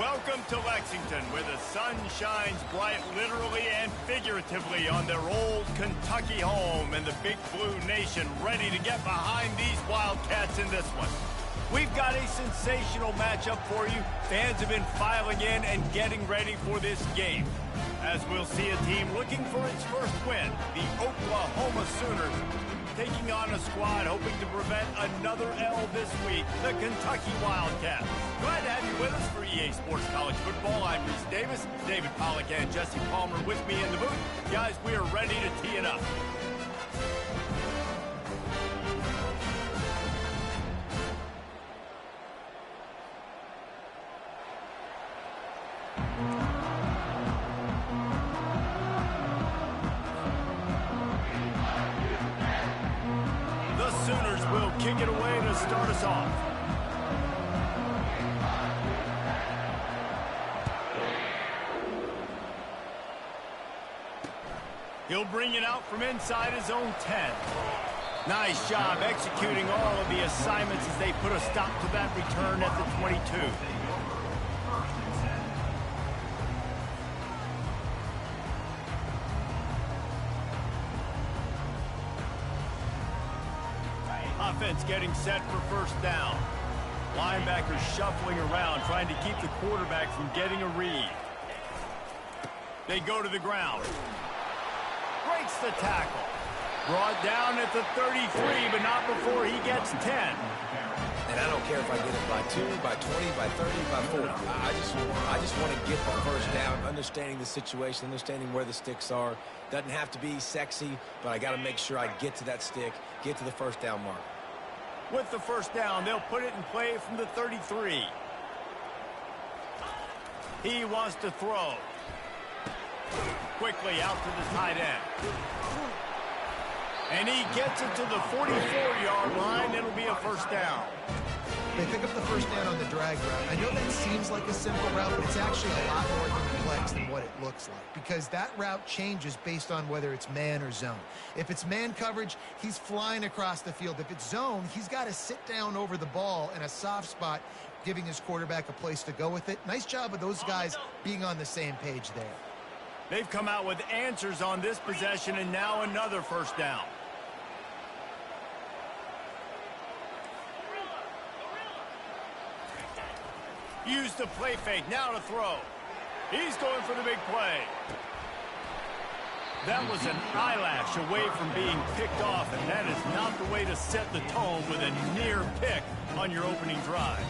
Welcome to Lexington, where the sun shines bright literally and figuratively on their old Kentucky home, and the Big Blue Nation ready to get behind these Wildcats in this one. We've got a sensational matchup for you. Fans have been filing in and getting ready for this game, as we'll see a team looking for its first win, the Oklahoma Sooners, taking on a squad hoping to prevent another L this week, the Kentucky Wildcats. Glad to have you with us for EA Sports College Football. I'm Reese Davis, David Pollack and Jesse Palmer with me in the booth. Guys, we are ready to tee it up. Sooners will kick it away to start us off. He'll bring it out from inside his own 10. Nice job executing all of the assignments as they put a stop to that return at the 22. Offense getting set for first down. Linebackers shuffling around, trying to keep the quarterback from getting a read. They go to the ground. Breaks the tackle. Brought down at the 33, but not before he gets 10. And I don't care if I get it by 2, by 20, by 30, by 40. I just want to get the first down, understanding the situation, understanding where the sticks are. Doesn't have to be sexy, but I got to make sure I get to that stick, get to the first down mark. With the first down, they'll put it in play from the 33. He wants to throw. Quickly out to the tight end. And he gets it to the 44-yard line. It'll be a first down. They pick up the first down on the drag route. I know that seems like a simple route, but it's actually a lot more complex than what it looks like, because that route changes based on whether it's man or zone. If it's man coverage, he's flying across the field. If it's zone, he's got to sit down over the ball in a soft spot, giving his quarterback a place to go with it. Nice job of those guys being on the same page there. They've come out with answers on this possession, and now another first down. Use the play fake, now to throw. He's going for the big play. That was an eyelash away from being picked off, and that is not the way to set the tone with a near pick on your opening drive.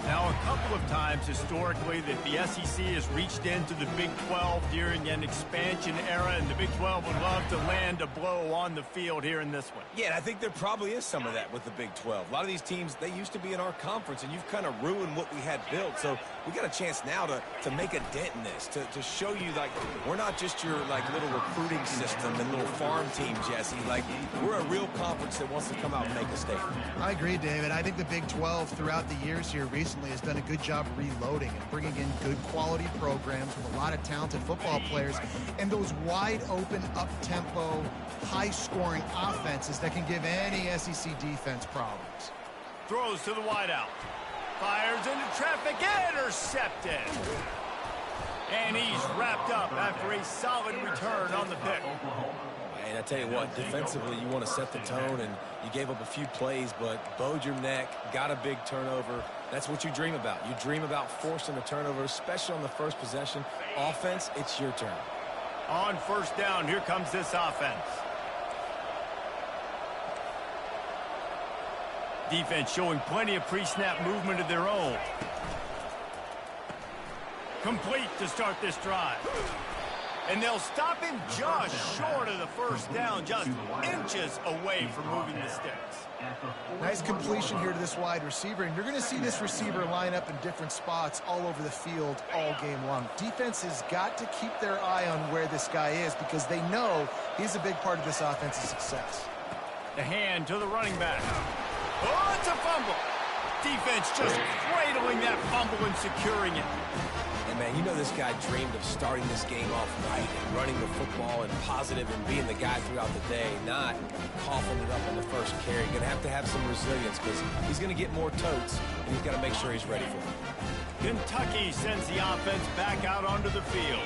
Now, a couple of times historically that the SEC has reached into the Big 12 during an expansion era, and the Big 12 would love to land a blow on the field here in this one. Yeah, and I think there probably is some of that with the Big 12. A lot of these teams, they used to be in our conference, and you've kind of ruined what we had built. So we got a chance now to make a dent in this, to show you, like, we're not just your, like, little recruiting system and little farm team, Jesse. Like, we're a real conference that wants to come out and make a statement. I agree, David. I think the Big 12 throughout the years here recently has done a good job reloading and bringing in good quality programs with a lot of talented football players and those wide open, up-tempo, high-scoring offenses that can give any SEC defense problems. Throws to the wideout. Fires into traffic, intercepted. And he's wrapped up after a solid return on the pick. And I tell you what, defensively, you want to set the tone, and you gave up a few plays, but bowed your neck, got a big turnover. That's what you dream about. You dream about forcing a turnover, especially on the first possession. Offense, it's your turn. On first down, here comes this offense. Defense showing plenty of pre-snap movement of their own. Complete to start this drive. And they'll stop him just short of the first down, just inches away from moving the sticks. Nice completion here to this wide receiver, and you're going to see this receiver line up in different spots all over the field all game long. Defense has got to keep their eye on where this guy is, because they know he's a big part of this offense's success. The hand to the running back. Oh, it's a fumble. Defense just cradling that fumble and securing it. And, man, Man, you know this guy dreamed of starting this game off right and running the football and positive and being the guy throughout the day, not coughing it up on the first carry. Going to have some resilience because he's going to get more totes, and he's got to make sure he's ready for it. Kentucky sends the offense back out onto the field.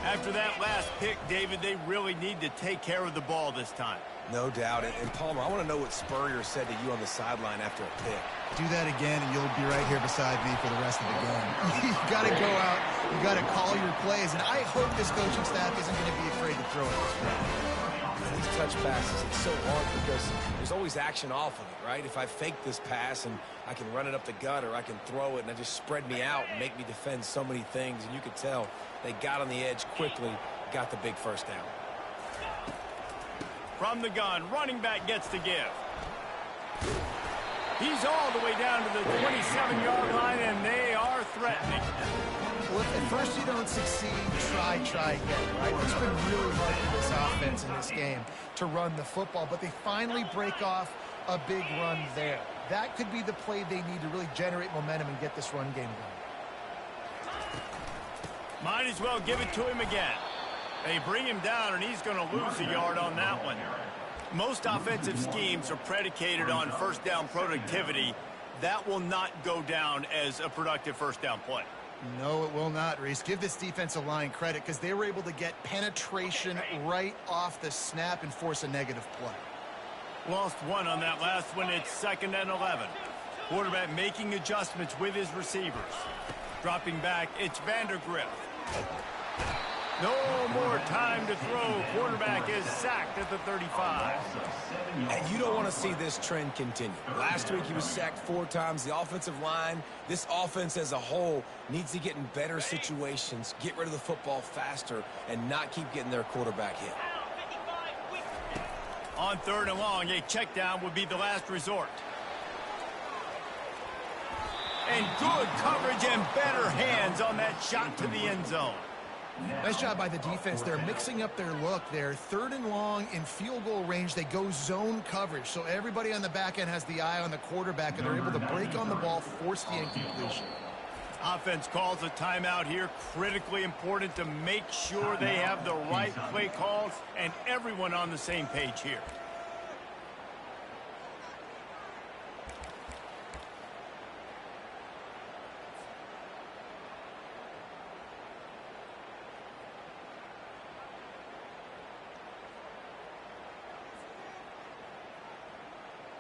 After that last pick, David, they really need to take care of the ball this time. No doubt. And Palmer, I want to know what Spurrier said to you on the sideline after a pick. Do that again, and you'll be right here beside me for the rest of the game. You got to go out. You got to call your plays, and I hope this coaching staff isn't going to be afraid to throw it this way. These touch passes, it's so hard because there's always action off of it, right? If I fake this pass and I can run it up the gut or I can throw it and it just spread me out and make me defend so many things, and you could tell they got on the edge quickly, got the big first down. From the gun, running back gets to give. He's all the way down to the 27-yard line, and they are threatening. Well, if at first you don't succeed, try again, right? It's been really hard for this offense in this game to run the football, but they finally break off a big run there. That could be the play they need to really generate momentum and get this run game going. Might as well give it to him again. They bring him down, and he's going to lose a yard on that one. Most offensive schemes are predicated on first down productivity. That will not go down as a productive first down play. No, it will not, Reese. Give this defensive line credit because they were able to get penetration right off the snap and force a negative play. Lost one on that last one. It's 2nd and 11. Quarterback making adjustments with his receivers. Dropping back, it's Vandergrift. No more time to throw. Quarterback is sacked at the 35. And you don't want to see this trend continue. Last week he was sacked 4 times. The offensive line, this offense as a whole, needs to get in better situations, get rid of the football faster, and not keep getting their quarterback hit. On 3rd and long, a check down would be the last resort. And good coverage and better hands on that shot to the end zone. Nice job by the defense. They're mixing up their look there. 3rd and long in field goal range. They go zone coverage. So everybody on the back end has the eye on the quarterback, and they're able to break on the ball, force the incompletion. Offense calls a timeout here. Critically important to make sure they have the right play calls and everyone on the same page here.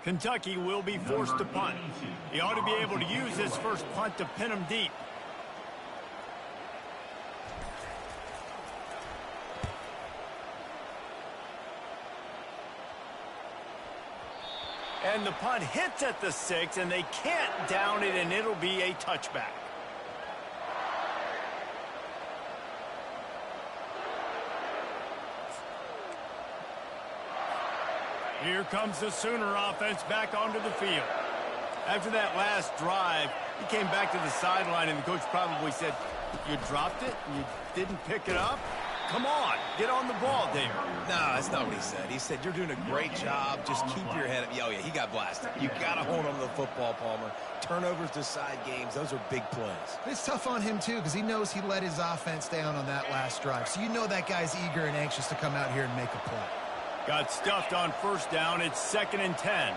Kentucky will be forced to punt. He ought to be able to use his first punt to pin him deep. And the punt hits at the 6, and they can't down it, and it'll be a touchback. Here comes the Sooner offense back onto the field. After that last drive, he came back to the sideline, and the coach probably said, "You dropped it? You didn't pick it up? Come on, get on the ball, David." No, that's not what he said. He said, "You're doing a great job. Just keep your head up." Oh, yeah, he got blasted. You got to hold on to the football, Palmer. Turnovers decide games. Those are big plays. It's tough on him, too, because he knows he let his offense down on that last drive. So you know that guy's eager and anxious to come out here and make a play. Got stuffed on 1st down. It's 2nd and 10.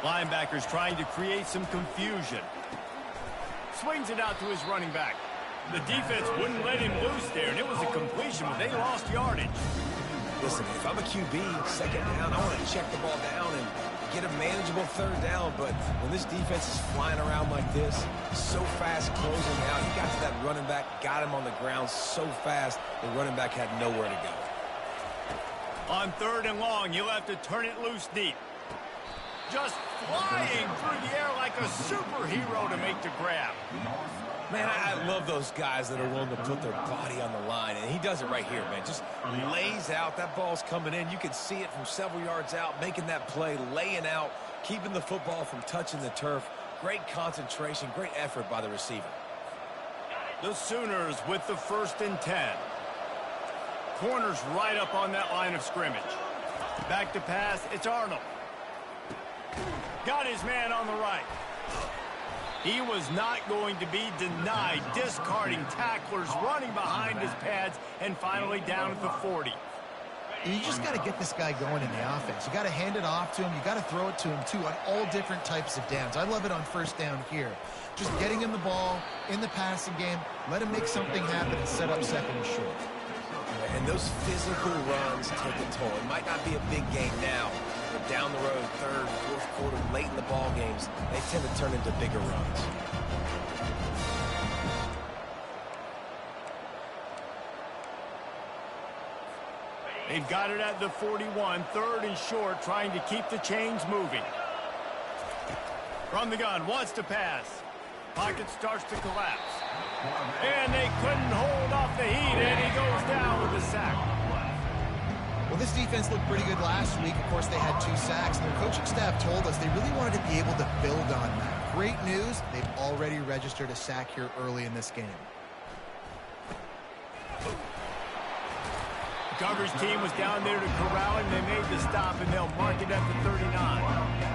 Linebackers trying to create some confusion. Swings it out to his running back. The defense wouldn't let him loose there, and it was a completion, but they lost yardage. Listen, if I'm a QB, 2nd down, I want to check the ball down and get a manageable 3rd down, but when this defense is flying around like this, so fast closing out, he got to that running back, got him on the ground so fast, the running back had nowhere to go. On 3rd and long, you'll have to turn it loose deep. Just flying through the air like a superhero to make the grab. Man, I love those guys that are willing to put their body on the line, and he does it right here, man. Just lays out. That ball's coming in. You can see it from several yards out, making that play, laying out, keeping the football from touching the turf. Great concentration, great effort by the receiver. The Sooners with the 1st and 10. Corners right up on that line of scrimmage. Back to pass, it's Arnold. Got his man on the right. He was not going to be denied, discarding tacklers, running behind his pads, and finally down at the 40. You just got to get this guy going in the offense. You got to hand it off to him. You got to throw it to him, too, on all different types of downs. I love it on first down here. Just getting him the ball in the passing game, let him make something happen and set up second and short. And those physical runs take a toll. It might not be a big game now, but down the road, third, fourth quarter, late in the ball games, they tend to turn into bigger runs. They've got it at the 41, third and short, trying to keep the chains moving. From the gun, wants to pass. Pocket starts to collapse. And they couldn't hold off the heat, and he goes down with a sack. Well, this defense looked pretty good last week. Of course, they had 2 sacks, and their coaching staff told us they really wanted to be able to build on that. Great news, they've already registered a sack here early in this game. The coverage team was down there to corral him. They made the stop, and they'll mark it at the 39.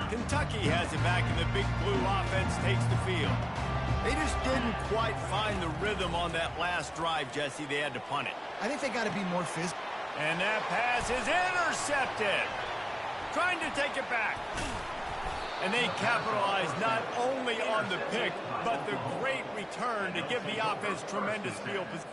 Kentucky has it back, and the Big Blue offense takes the field. They just didn't quite find the rhythm on that last drive, Jesse. They had to punt it. I think they got to be more physical. And that pass is intercepted. Trying to take it back. And they capitalize not only on the pick, but the great return to give the offense tremendous field position.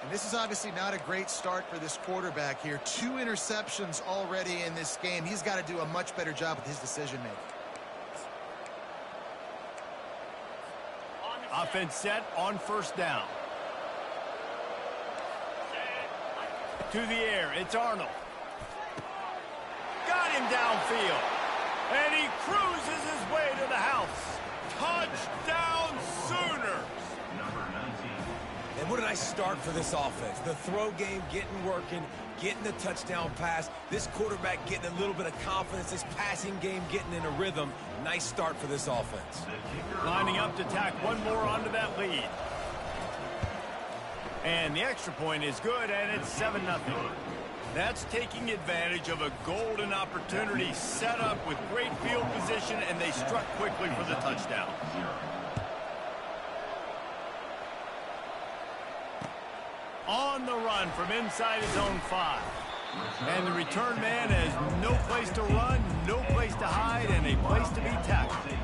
And this is obviously not a great start for this quarterback here. 2 interceptions already in this game. He's got to do a much better job with his decision-making. Offense set on first down. To the air, it's Arnold. Got him downfield. And he cruises his way to the house. Touchdown Sooners! And what a nice start for this offense. The throw game getting working, getting the touchdown pass. This quarterback getting a little bit of confidence. This passing game getting in a rhythm. Nice start for this offense. Lining up to tack one more onto that lead. And the extra point is good, and it's 7-0. That's taking advantage of a golden opportunity set up with great field position, and they struck quickly for the touchdown. On the run from inside his own 5. And the return man has no place to run, no place to hide, and a place to be tackled.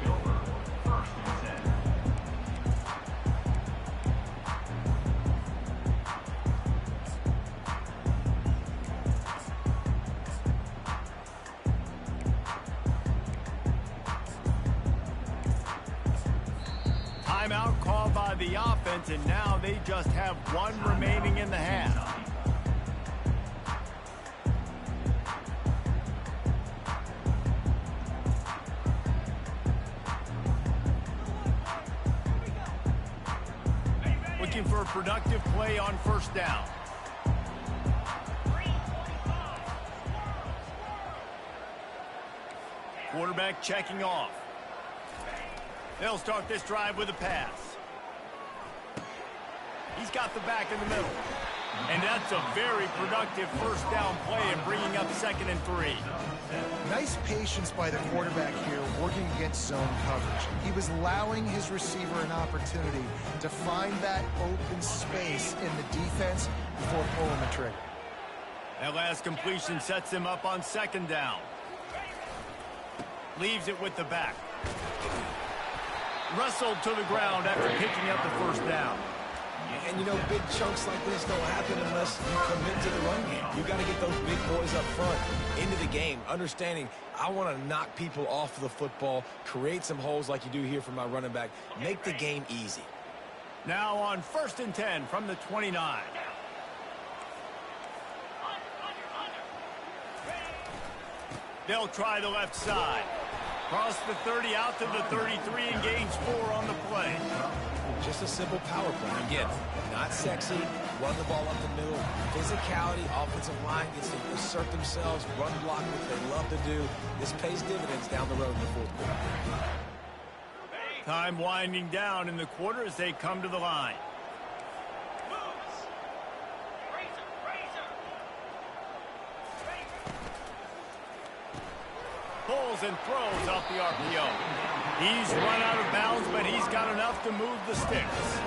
Timeout called by the offense, and now they just have 1 remaining in the half. Looking for a productive play on first down. Quarterback checking off. They'll start this drive with a pass. He's got the back in the middle. And that's a very productive first down play and bringing up 2nd and 3. Nice patience by the quarterback here working against zone coverage. He was allowing his receiver an opportunity to find that open space in the defense before pulling the trigger. That last completion sets him up on 2nd down. Leaves it with the back. Wrestled to the ground after picking up the first down. And, you know, big chunks like this don't happen unless you commit to the run game. You got to get those big boys up front into the game, understanding I want to knock people off the football, create some holes like you do here for my running back, make the game easy. Now on 1st and 10 from the 29. They'll try the left side. Cross the 30 out to the 33 and gains 4 on the play. just a simple power play. Again, not sexy, run the ball up the middle. Physicality, offensive line gets to assert themselves, run block, which they love to do. This pays dividends down the road in the fourth quarter. Time winding down in the quarter as they come to the line. Pulls and throws off the RPO. He's run out of bounds, but he's got enough to move the sticks.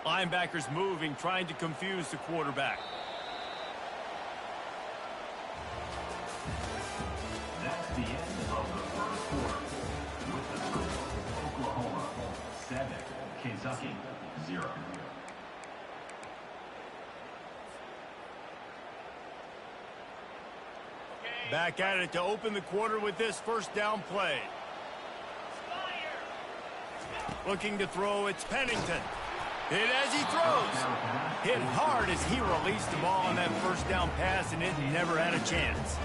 Linebackers moving, trying to confuse the quarterback. That's the end of the first quarter. With the score, Oklahoma 7, Kentucky 0. Back at it to open the quarter with this first down play. Looking to throw, it's Pennington. Hit as he throws. Hit hard as he released the ball on that first down pass, and it never had a chance.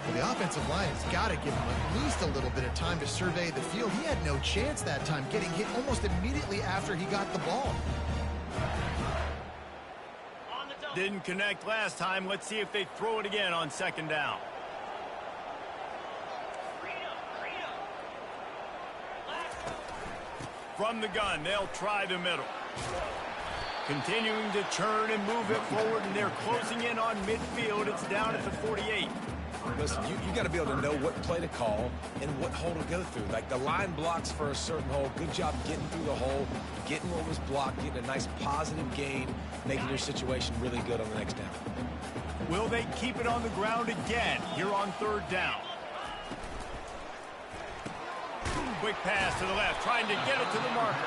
Well, the offensive line has got to give him at least a little bit of time to survey the field. He had no chance that time, getting hit almost immediately after he got the ball. Didn't connect last time. Let's see if they throw it again on second down. From the gun, they'll try the middle. Continuing to churn and move it forward, and they're closing in on midfield. It's down at the 48. Listen, you got to be able to know what play to call and what hole to go through. Like the line blocks for a certain hole. Good job getting through the hole, getting what was blocked, getting a nice positive gain, making your situation really good on the next down. Will they keep it on the ground again here on third down? Quick pass to the left, trying to get it to the marker.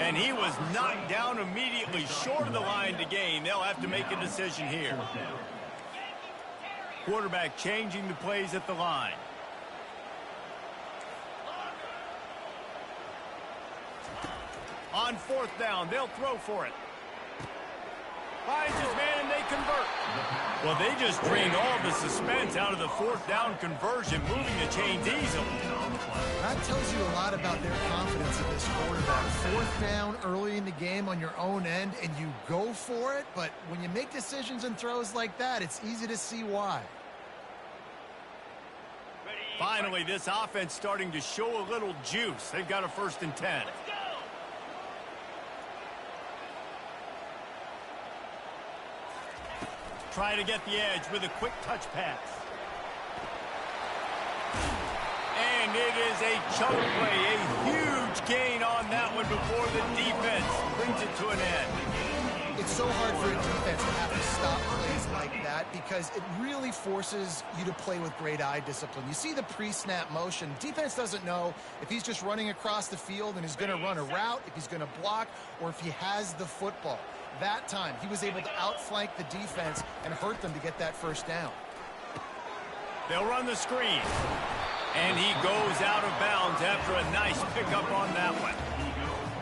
And he was knocked down immediately short of the line to gain. They'll have to make a decision here. Quarterback changing the plays at the line. On fourth down, they'll throw for it. Finds his man, and they convert. Well, they just drained all the suspense out of the fourth down conversion, moving the chains easily. That tells you a lot about their confidence in this quarterback. Fourth down early in the game on your own end, and you go for it. But when you make decisions and throws like that, it's easy to see why. Finally, this offense starting to show a little juice. They've got a 1st and 10. Try to get the edge with a quick touch pass. And it is a chunk play, a huge gain on that one before the defense brings it to an end. It's so hard for a defense to have to stop plays like that because it really forces you to play with great eye discipline. You see the pre-snap motion. Defense doesn't know if he's just running across the field and is going to run a route, if he's going to block, or if he has the football. That time, he was able to outflank the defense and hurt them to get that first down. They'll run the screen. And he goes out of bounds after a nice pickup on that one.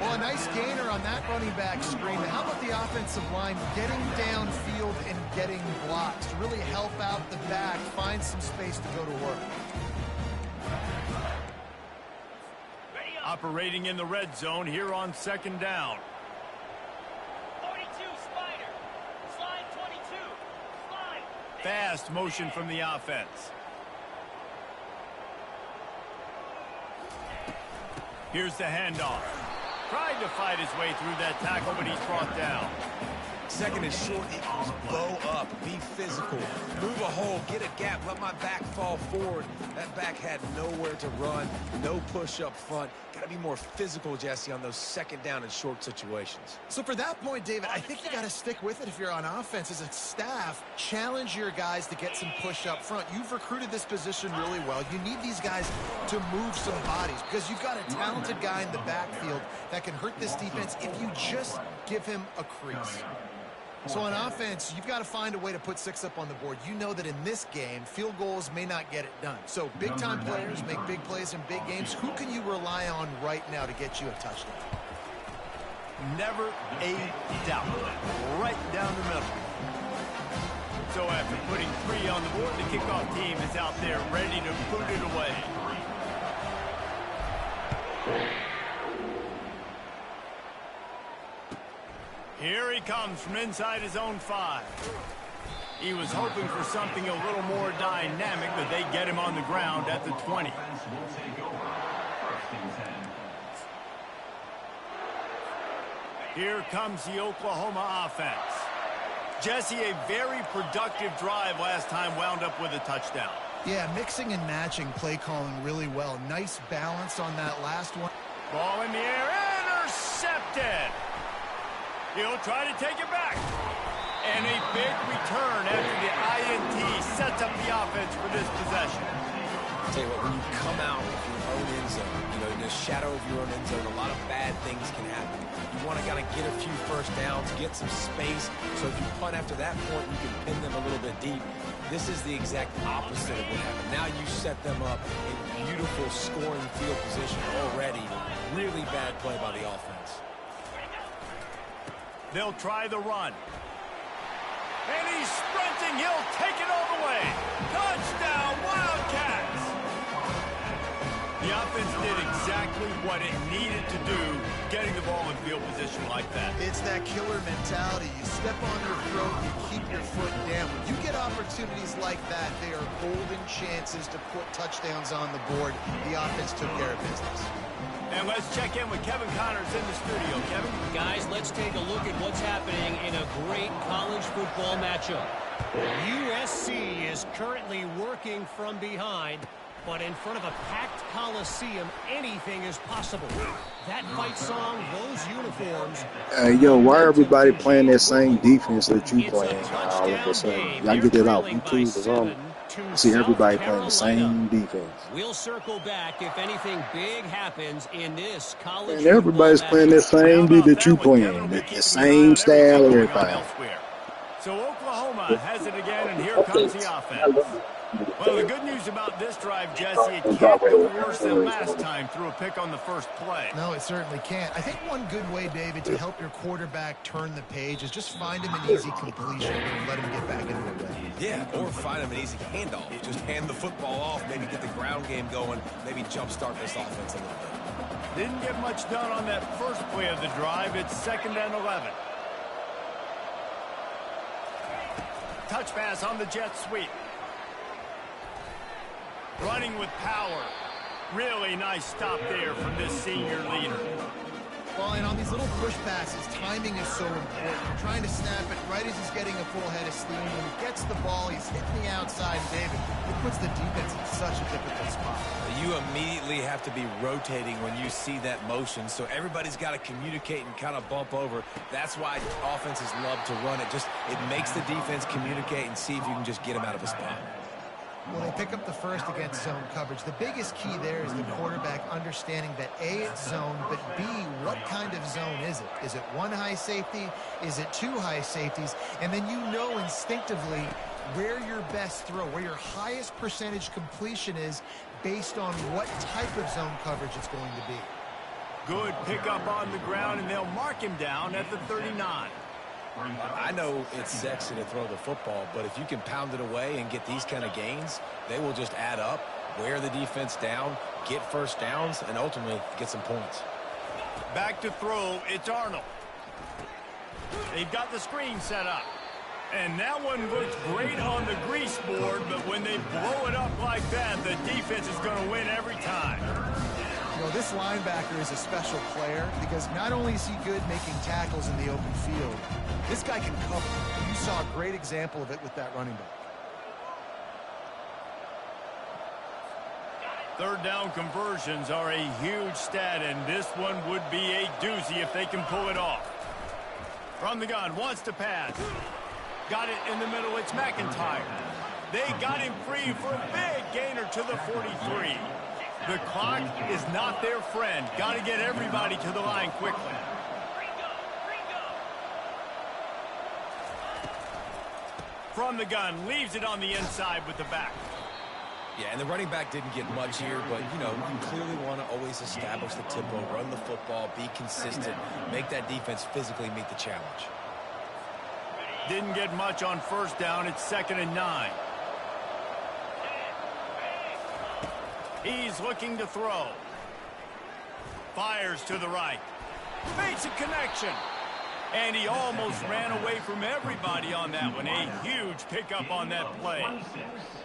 Well, a nice gainer on that running back screen. How about the offensive line getting downfield and getting blocks to really help out the back, find some space to go to work? Operating in the red zone here on second down. 42, Spider. Slide 22. Slide. Fast motion from the offense. Here's the handoff. Tried to fight his way through that tackle, but he's brought down. Second and short equals bow up, be physical, move a hole, get a gap, let my back fall forward. That back had nowhere to run, no push up front. Got to be more physical, Jesse, on those second down and short situations. So for that point, David, I think you got to stick with it if you're on offense. As a staff, challenge your guys to get some push up front. You've recruited this position really well. You need these guys to move some bodies because you've got a talented guy in the backfield that can hurt this defense if you just give him a crease. So on offense, you've got to find a way to put 6 up on the board. You know that in this game, field goals may not get it done. So big-time players make big plays in big games. Who can you rely on right now to get you a touchdown? Never a doubt. Right down the middle. putting 3 on the board. The kickoff team is out there ready to put it away. Here he comes from inside his own 5. He was hoping for something a little more dynamic, but they get him on the ground at the 20. Here comes the Oklahoma offense. Jesse, a very productive drive last time wound up with a touchdown. Yeah, mixing and matching play calling really well. Nice balance on that last one. Ball in the air, intercepted. He'll try to take it back. And a big return after the INT sets up the offense for this possession. I'll tell you what, when you come out with your own end zone, you know, in the shadow of your own end zone, a lot of bad things can happen. You want to kind of get a few first downs, get some space, so if you punt after that point, you can pin them a little bit deep. This is the exact opposite of what happened. Now you set them up in beautiful scoring field position already. Really bad play by the offense. They'll try the run. And he's sprinting. He'll take it all the way. Touchdown, Wildcats! The offense did exactly what it needed to do, getting the ball in field position like that. It's that killer mentality. You step on their throat, you keep your foot down. When you get opportunities like that, they are golden chances to put touchdowns on the board. The offense took care of business. And let's check in with Kevin Connors in the studio. Kevin? Guys, let's take a look at what's happening in a great college football matchup. USC is currently working from behind, but in front of a packed Coliseum, anything is possible. That fight song, those uniforms. Yo, why everybody playing that same defense that you playing all of a sudden? Y'all get that off YouTube or something. I see everybody playing the same defense. We'll circle back if anything big happens in this college. And everybody's playing the same beat that you playing, the same style, everybody. So Oklahoma has it again, and here comes the offense. Well, the good news about this drive, Jesse, it can't go worse than last time through a pick on the first play. No, it certainly can't. I think one good way, David, to help your quarterback turn the page is just find him an easy completion and let him get back into the play. Yeah, or find him an easy handoff. Just hand the football off, maybe get the ground game going, maybe jumpstart this offense a little bit. Didn't get much done on that first play of the drive. It's 2nd and 11. Touch pass on the jet sweep. Running with power. Really nice stop there from this senior leader. Well, and on these little push passes, timing is so important. You're trying to snap it right as he's getting a full head of steam. When he gets the ball, he's hitting the outside. David, it puts the defense in such a difficult spot. You immediately have to be rotating when you see that motion, so everybody's got to communicate and kind of bump over. That's why offenses love to run it. It makes the defense communicate and see if you can just get him out of a spot. Well, they pick up the first against zone coverage. The biggest key there is the quarterback understanding that A, it's zone, but B, what kind of zone is it? Is it one high safety? Is it two high safeties? And then you know instinctively where your best throw, where your highest percentage completion is based on what type of zone coverage it's going to be. Good pickup on the ground, and they'll mark him down at the 39. I know it's sexy to throw the football, but if you can pound it away and get these kind of gains, they will just add up, wear the defense down, get first downs, and ultimately get some points. Back to throw, it's Arnold. They've got the screen set up. And that one looks great on the grease board, but when they blow it up like that, the defense is going to win every time. You know, this linebacker is a special player because not only is he good making tackles in the open field, this guy can cover. You saw a great example of it with that running back. Third down conversions are a huge stat, and this one would be a doozy if they can pull it off. From the gun, wants to pass. Got it in the middle, it's McIntyre. They got him free for a big gainer to the 43. The clock is not their friend. Got to get everybody to the line quickly. From the gun, leaves it on the inside with the back. Yeah, and the running back didn't get much here, but, you know, you clearly want to always establish the tempo, run the football, be consistent, make that defense physically meet the challenge. Didn't get much on first down. It's 2nd and 9. He's looking to throw. Fires to the right. Makes a connection. And he almost ran away from everybody on that one. A huge pickup on that play.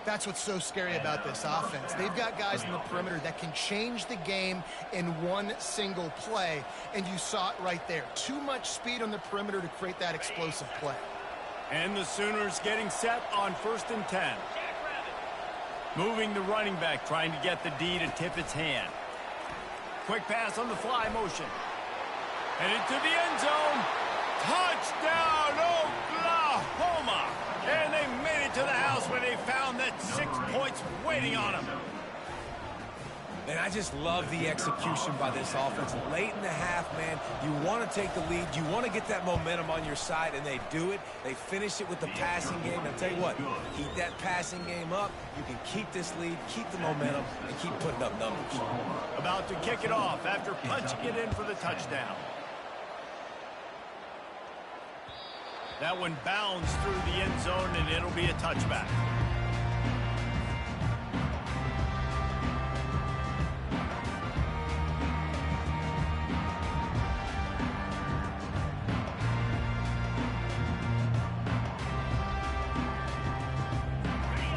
That's what's so scary about this offense. They've got guys in the perimeter that can change the game in one single play, and you saw it right there. Too much speed on the perimeter to create that explosive play. And the Sooners getting set on 1st and 10. Moving the running back, trying to get the D to tip its hand. Quick pass on the fly motion. And into the end zone. Touchdown, Oklahoma! And they made it to the house when they found that 6 points waiting on them. And I just love the execution by this offense. Late in the half, man, you want to take the lead. You want to get that momentum on your side, and they do it. They finish it with the passing game. And I'll tell you what, keep that passing game up. You can keep this lead, keep the momentum, and keep putting up numbers. About to kick it off after punching it in for the touchdown. That one bounds through the end zone, and it'll be a touchback.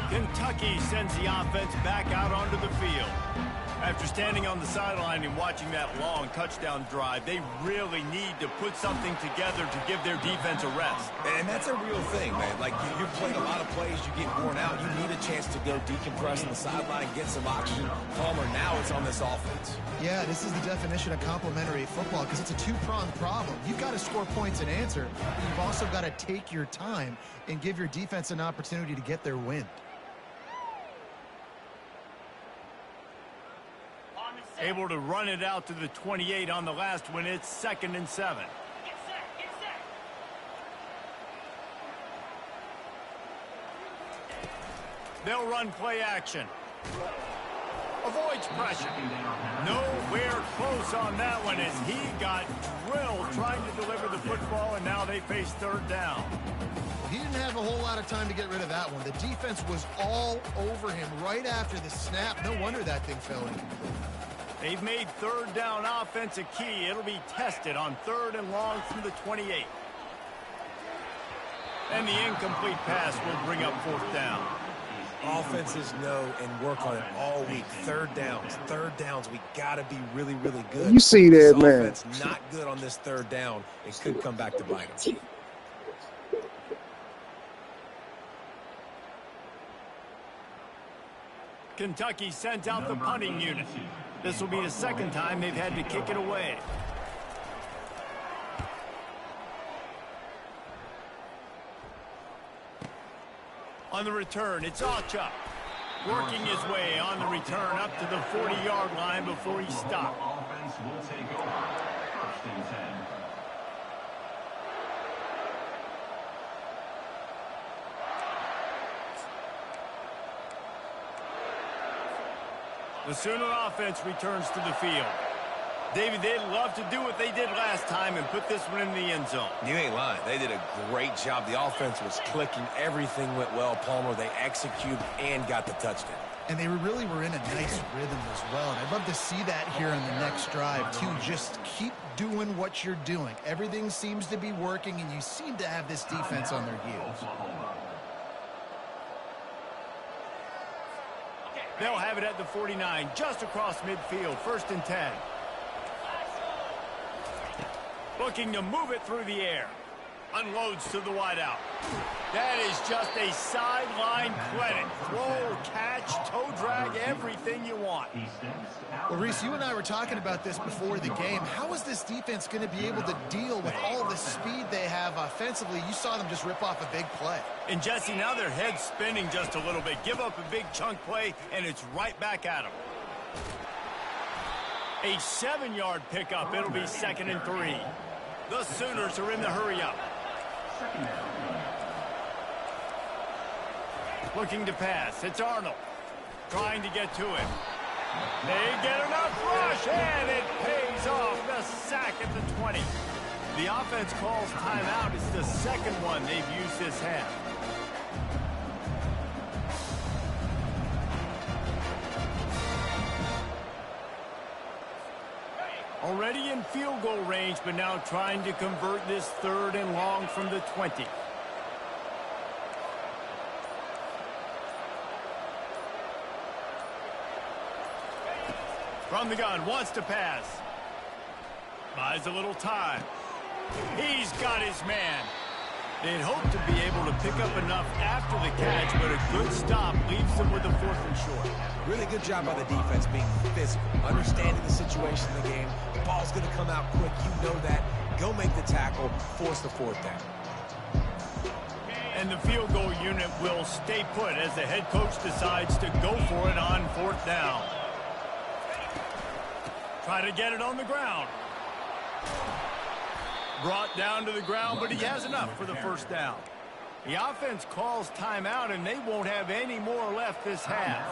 Kentucky sends the offense back out onto the field. After standing on the sideline and watching that long touchdown drive, they really need to put something together to give their defense a rest. And that's a real thing, man. Like, you've played a lot of plays, you get worn out. You need a chance to go decompress on the sideline, get some oxygen. Palmer, now it's on this offense. Yeah, this is the definition of complementary football because it's a two-pronged problem. You've got to score points and answer, but you've also got to take your time and give your defense an opportunity to get their wind. Able to run it out to the 28 on the last one. It's 2nd and 7. Get set, get set. They'll run play action. Avoids pressure. Nowhere close on that one as he got drilled trying to deliver the football, and now they face 3rd down. He didn't have a whole lot of time to get rid of that one. The defense was all over him right after the snap. No wonder that thing fell incomplete. They've made 3rd down offense a key. It'll be tested on 3rd and long from the 28. And the incomplete pass will bring up 4th down. Offenses know and work on it all week. 3rd downs. We got to be really, really good. You see that, this man. Offense not good on this 3rd down. It could come back to bite them. Kentucky sends out the punting unit. This will be the 2nd time they've had to kick it away. On the return, it's Ncaa. Working his way on the return up to the 40-yard line before he stopped. Offense will take over. 1st and 10. The Sooner offense returns to the field. David, they'd love to do what they did last time and put this one in the end zone. You ain't lying. They did a great job. The offense was clicking. Everything went well, Palmer. They executed and got the touchdown. And they really were in a nice rhythm as well. And I'd love to see that here on the next drive, too. Just keep doing what you're doing. Everything seems to be working, and you seem to have this defense on their heels. They'll have it at the 49, just across midfield, 1st and 10. Looking to move it through the air. Unloads to the wideout. That is just a sideline credit. Throw, catch, toe drag, everything you want. Well, Reese, you and I were talking about this before the game. How is this defense going to be able to deal with all the speed they have offensively? You saw them just rip off a big play. And, Jesse, now their head's spinning just a little bit. Give up a big chunk play, and it's right back at them. A 7-yard pickup. It'll be 2nd and 3. The Sooners are in the hurry-up. Looking to pass. It's Arnold. Trying to get to him. They get enough rush, and it pays off. The sack at the 20. The offense calls timeout. It's the second one they've used this half. Already in field goal range, but now trying to convert this 3rd and long from the 20. From the gun, wants to pass. Buys a little time. He's got his man. They'd hope to be able to pick up enough after the catch, but a good stop leaves them with a 4th and short. Really good job by the defense being physical, understanding the situation in the game. The ball's going to come out quick. You know that. Go make the tackle, force the 4th down. And the field goal unit will stay put as the head coach decides to go for it on 4th down. Try to get it on the ground. Brought down to the ground, but he has enough for the 1st down. The offense calls timeout, and they won't have any more left this half.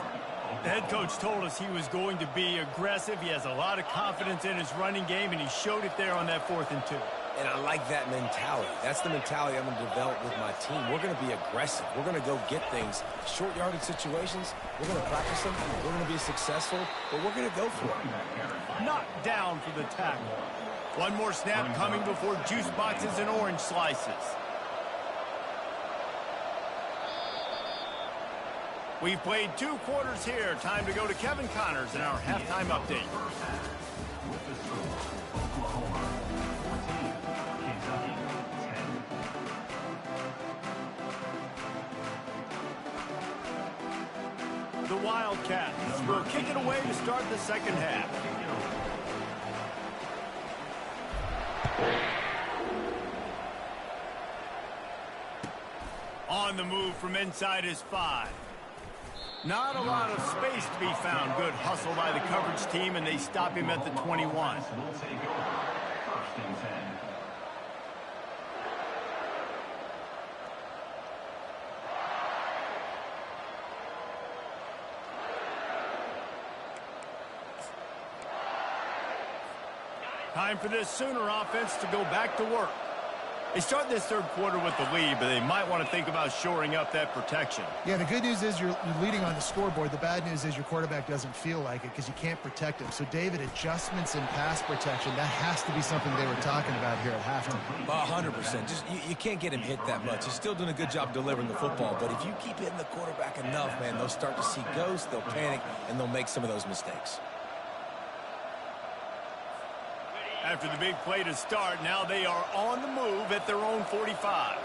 The head coach told us he was going to be aggressive. He has a lot of confidence in his running game, and he showed it there on that 4th and 2. And I like that mentality. That's the mentality I'm going to develop with my team. We're going to be aggressive. We're going to go get things. Short yardage situations, we're going to practice them. We're going to be successful, but we're going to go for it. Knocked down for the tackle. One more snap coming before juice boxes and orange slices. We've played 2 quarters here. Time to go to Kevin Connors in our halftime update. The Wildcats will kick it away to start the second half. On the move from inside his 5. Not a lot of space to be found. Good hustle by the coverage team, and they stop him at the 21. Time for this Sooner offense to go back to work. They start this 3rd quarter with the lead, but they might want to think about shoring up that protection. Yeah, the good news is you're leading on the scoreboard. The bad news is your quarterback doesn't feel like it because you can't protect him. So, David, adjustments in pass protection, that has to be something they were talking about here at halftime. 100%. Just you can't get him hit that much. He's still doing a good job delivering the football, but if you keep hitting the quarterback enough, man, they'll start to see ghosts, they'll panic, and they'll make some of those mistakes. After the big play to start, now they are on the move at their own 45.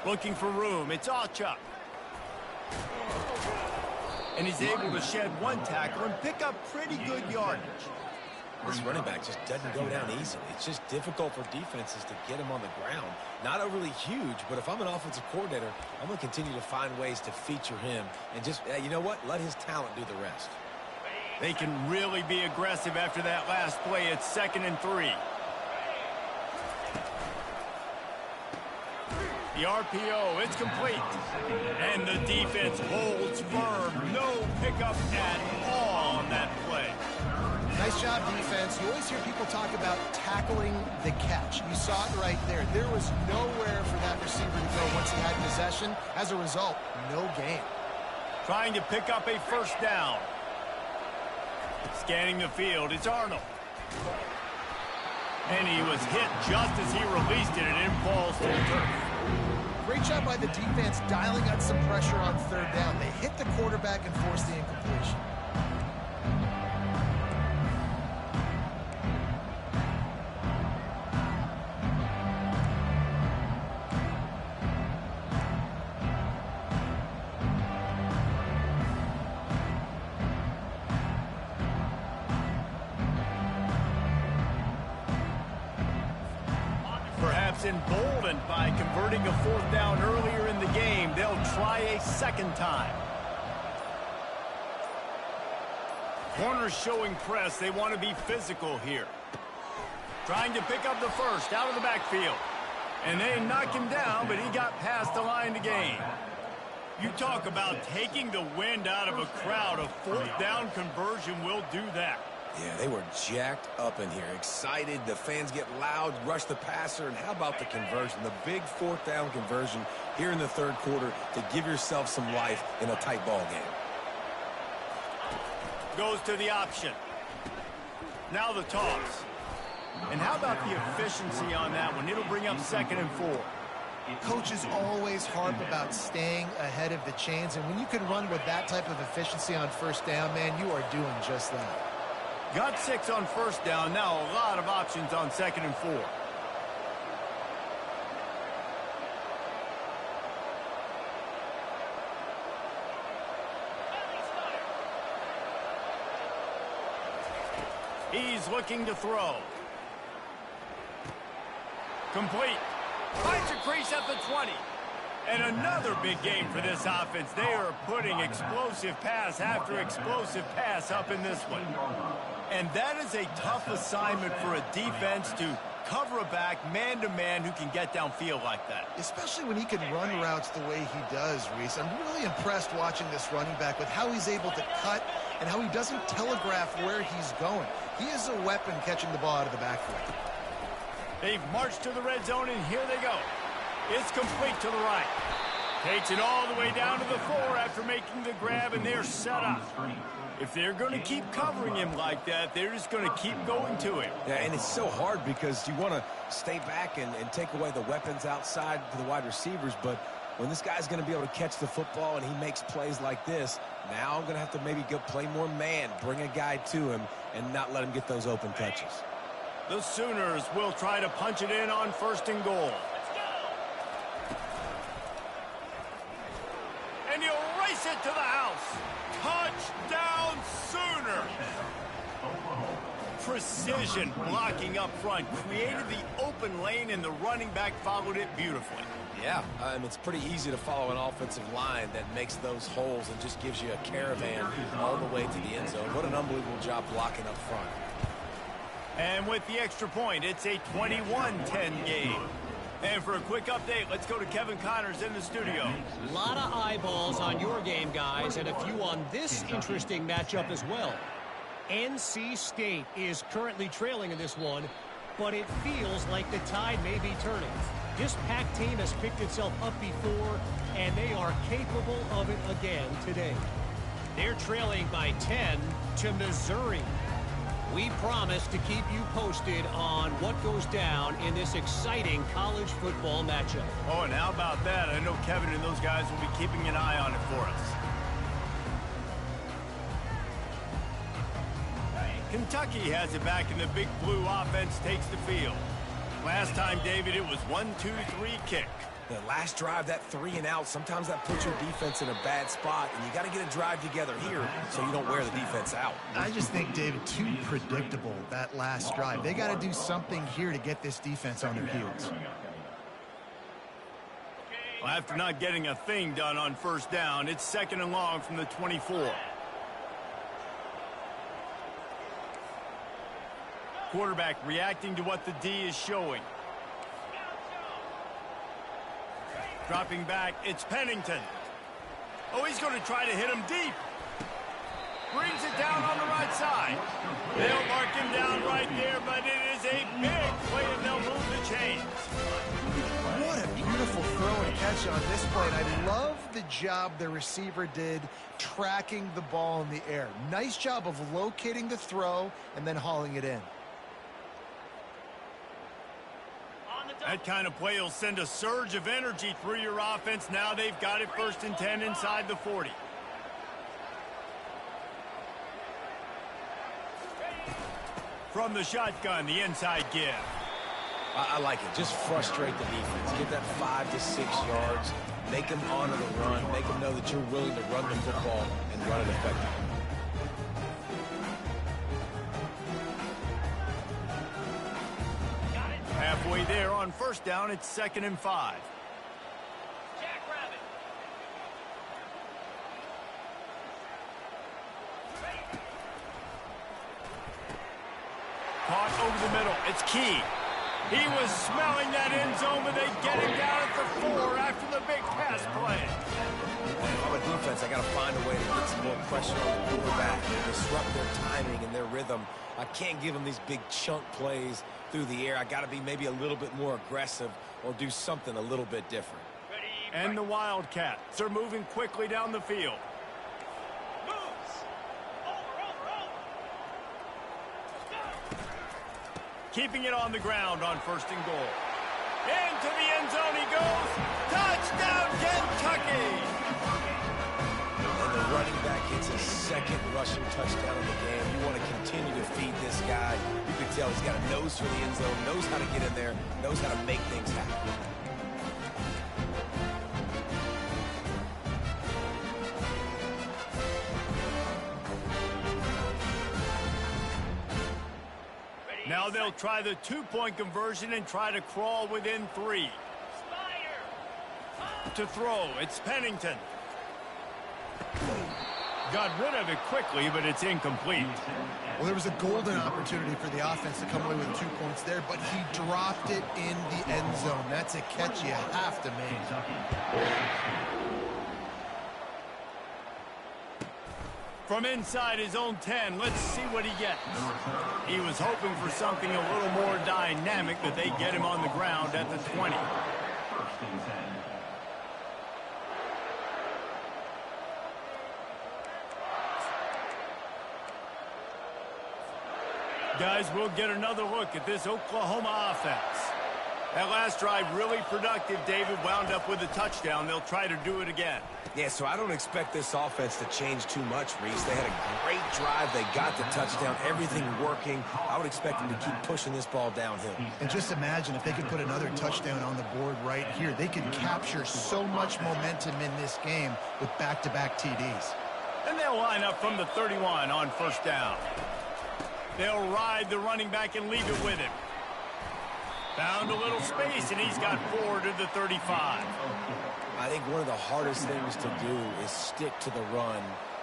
Looking for room. It's Ncaa. And he's able to shed 1 tackle and pick up pretty good yardage. This running back just doesn't go down easily. It's just difficult for defenses to get him on the ground. Not overly huge, but if I'm an offensive coordinator, I'm going to continue to find ways to feature him and just, you know what, let his talent do the rest. They can really be aggressive after that last play. It's 2nd and 3. The RPO, it's complete. And the defense holds firm. No pickup at all on that play. Nice job, defense. You always hear people talk about tackling the catch. You saw it right there. There was nowhere for that receiver to go once he had possession. As a result, no gain. Trying to pick up a 1st down. Scanning the field, it's Arnold. And he was hit just as he released it, and it falls to the turf. Great job by the defense dialing out some pressure on 3rd down. They hit the quarterback and forced the incompletion. Perhaps emboldened by converting a 4th down earlier in the game, they'll try a 2nd time. Corners showing press. They want to be physical here. Trying to pick up the first out of the backfield. And they knock him down, but he got past the line to gain. You talk about taking the wind out of a crowd. A fourth down conversion will do that. Yeah, they were jacked up in here, excited. The fans get loud, rush the passer, and how about the conversion? The big fourth down conversion here in the third quarter to give yourself some life in a tight ball game. Goes to the option. Now the toss. And how about the efficiency on that one? It'll bring up 2nd and 4. Coaches always harp about staying ahead of the chains, and when you can run with that type of efficiency on first down, man, you are doing just that. Got 6 on first down. Now a lot of options on 2nd and 4. He's looking to throw. Complete. Finds a crease at the 20. And another big game for this offense. They are putting explosive pass after explosive pass up in this one. And that is a tough assignment for a defense to cover a back man-to-man who can get downfield like that. Especially when he can run routes the way he does, Reese. I'm really impressed watching this running back with how he's able to cut and how he doesn't telegraph where he's going. He is a weapon catching the ball out of the backfield. They've marched to the red zone, and here they go. It's complete to the right. Takes it all the way down to the 4 after making the grab, and they're set up. If they're going to keep covering him like that, they're just going to keep going to him. Yeah, and it's so hard because you want to stay back and take away the weapons outside to the wide receivers, but when this guy's going to be able to catch the football and he makes plays like this, now I'm going to have to maybe go play more man, bring a guy to him, and not let him get those open touches. The Sooners will try to punch it in on 1st and goal. And he'll race it to the house. Touchdown, Sooner! Precision blocking up front. Created the open lane, and the running back followed it beautifully. Yeah, it's pretty easy to follow an offensive line that makes those holes and just gives you a caravan all the way to the end zone. What an unbelievable job blocking up front. And with the extra point, it's a 21-10 game. And for a quick update, let's go to Kevin Connors in the studio. A lot of eyeballs on your game, guys, and a few on this interesting matchup as well. NC State is currently trailing in this one, but it feels like the tide may be turning. This Pac team has picked itself up before, and they are capable of it again today. They're trailing by 10 to Missouri. We promise to keep you posted on what goes down in this exciting college football matchup. Oh, and how about that? I know Kevin and those guys will be keeping an eye on it for us. Kentucky has it back, and the Big Blue offense takes the field. Last time, David, it was 1-2-3 kick. The last drive, that 3 and out, sometimes that puts your defense in a bad spot, and you got to get a drive together here so you don't wear the defense out. I just think, David, too predictable, that last drive. They got to do something here to get this defense on their heels. Well, after not getting a thing done on first down, it's 2nd and long from the 24. Quarterback reacting to what the D is showing. Dropping back, it's Pennington. Oh, he's going to try to hit him deep. Brings it down on the right side. They'll mark him down right there, but it is a big play, and they'll move the chains. What a beautiful throw and catch on this play. And I love the job the receiver did tracking the ball in the air. Nice job of locating the throw and then hauling it in. That kind of play will send a surge of energy through your offense. Now they've got it 1st and 10 inside the 40. From the shotgun, the inside give. I like it. Just frustrate the defense. Get that 5 to 6 yards. Make them honor the run. Make them know that you're willing to run the football and run it effectively. Halfway there on first down, it's 2nd and 5. Jackrabbit. Caught over the middle. It's key. He was smelling that end zone, but they get him down at the 4 after the big pass play. If I'm a defense, I got to find a way to get some more pressure on the quarterback and disrupt their timing and their rhythm. I can't give them these big chunk plays through the air. I got to be maybe a little bit more aggressive or do something a little bit different. And the Wildcats are moving quickly down the field. Keeping it on the ground on 1st and goal. Into the end zone he goes. Touchdown, Kentucky! And the running back gets his 2nd rushing touchdown in the game. You want to continue to feed this guy. You can tell he's got a nose for the end zone, knows how to get in there, knows how to make things happen. Now they'll try the 2-point conversion and try to crawl within 3. To throw, it's Pennington. Got rid of it quickly, but it's incomplete. Well, there was a golden opportunity for the offense to come away with 2 points there, but he dropped it in the end zone. That's a catch you have to make. From inside his own 10, let's see what he gets. He was hoping for something a little more dynamic, but they get him on the ground at the 20. Guys, we'll get another look at this Oklahoma offense. That last drive really productive. David wound up with a touchdown. They'll try to do it again. Yeah, so I don't expect this offense to change too much, Reese. They had a great drive. They got the touchdown. Everything working. I would expect them to keep pushing this ball downhill. And just imagine if they could put another touchdown on the board right here. They could capture so much momentum in this game with back-to-back TDs. And they'll line up from the 31 on 1st down. They'll ride the running back and leave it with him. Found a little space, and he's got 4 to the 35. I think one of the hardest things to do is stick to the run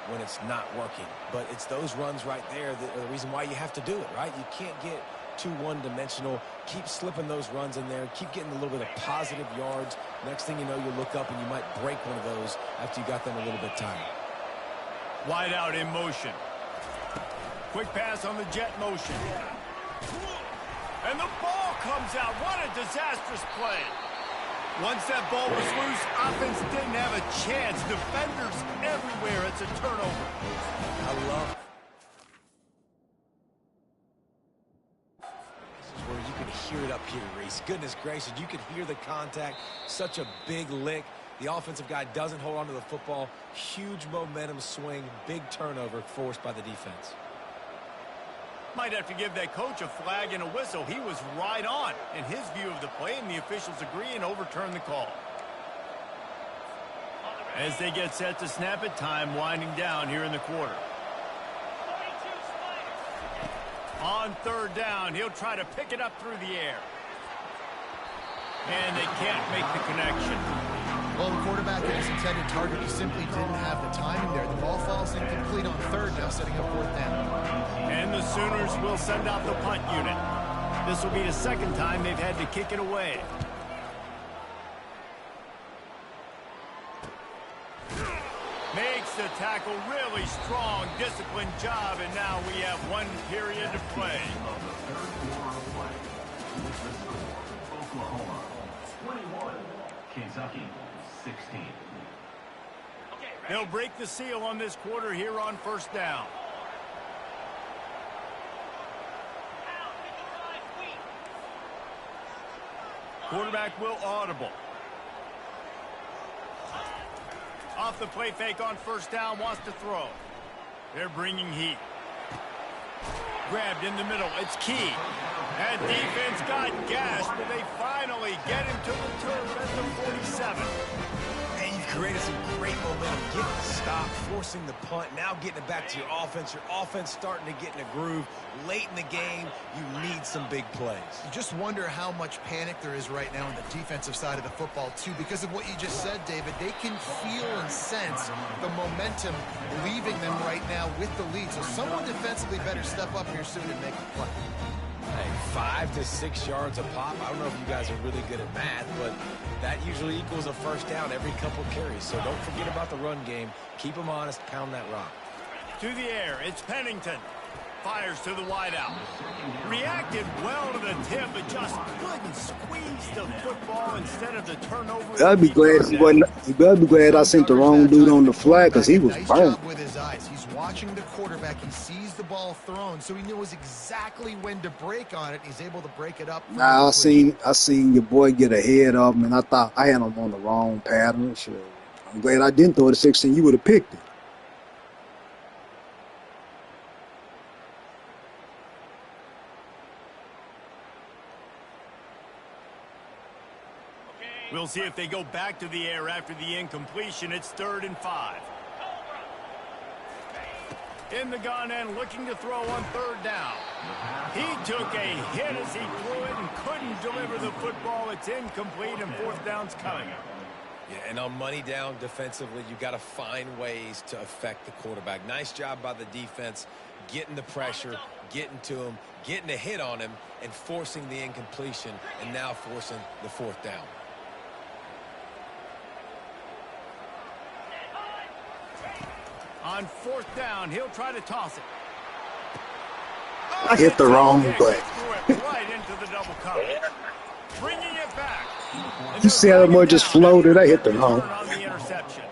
when it's not working. But it's those runs right there that are the reason why you have to do it, right? You can't get too one-dimensional. Keep slipping those runs in there. Keep getting a little bit of positive yards. Next thing you know, you look up and you might break one of those after you got them a little bit tired. Wide out in motion. Quick pass on the jet motion. And the ball comes out. What a disastrous play. Once that ball was loose, offense didn't have a chance. Defenders everywhere. It's a turnover. I love this is where you can hear it up here, Reese. Goodness gracious, you can hear the contact. Such a big lick. The offensive guy doesn't hold on to the football. Huge momentum swing. Big turnover forced by the defense. Might have to give that coach a flag and a whistle. He was right on in his view of the play, and the officials agree and overturn the call. As they get set to snap it, time winding down here in the quarter. On 3rd down, he'll try to pick it up through the air. And they can't make the connection. Well, the quarterback and his intended target, he simply didn't have the timing there. The ball falls incomplete on 3rd, now setting up 4th down. And the Sooners will send out the punt unit. This will be the 2nd time they've had to kick it away. Makes the tackle, really strong, disciplined job, and now we have 1 period to play. Oklahoma 21, Kentucky 16. They'll break the seal on this quarter here on 1st down. Quarterback will audible. Off the play fake on 1st down, wants to throw. They're bringing heat. Grabbed in the middle, it's key. And defense got gashed, but they finally get him to the turf at the 47. And you've created some great momentum. Getting the stop, forcing the punt, now getting it back to your offense. Your offense starting to get in a groove. Late in the game, you need some big plays. You just wonder how much panic there is right now on the defensive side of the football, too. Because of what you just said, David, they can feel and sense the momentum leaving them right now with the lead. So someone defensively better step up here soon and make a play. 5 to 6 yards a pop. I don't know if you guys are really good at math, but that usually equals a first down every couple carries. So don't forget about the run game. Keep them honest. Pound that rock. To the air, it's Pennington. Fires to the wideout. Reacted well to the tip, but just couldn't squeeze the football instead of the turnover. I'd be glad he wasn't. You better be glad I sent the wrong dude on the flag because he was burned. With his eyes, he's watching the quarterback. He sees the ball thrown, so he knows exactly when to break on it. He's able to break it up. Nah, I seen your boy get ahead of him, and I thought I had him on the wrong pattern. Sure. I'm glad I didn't throw the 16. You would have picked it. We'll see if they go back to the air after the incompletion. It's 3rd and 5. In the gun and looking to throw on 3rd down. He took a hit as he threw it and couldn't deliver the football. It's incomplete and 4th down's coming. Yeah, and on money down defensively, you got to find ways to affect the quarterback. Nice job by the defense, getting the pressure, getting to him, getting a hit on him, and forcing the incompletion, and now forcing the 4th down. On 4th down, he'll try to toss it. I hit the wrong play. Right into the double coverage. Bringing it back. You see how much just floated? I hit the wrong. On the interception.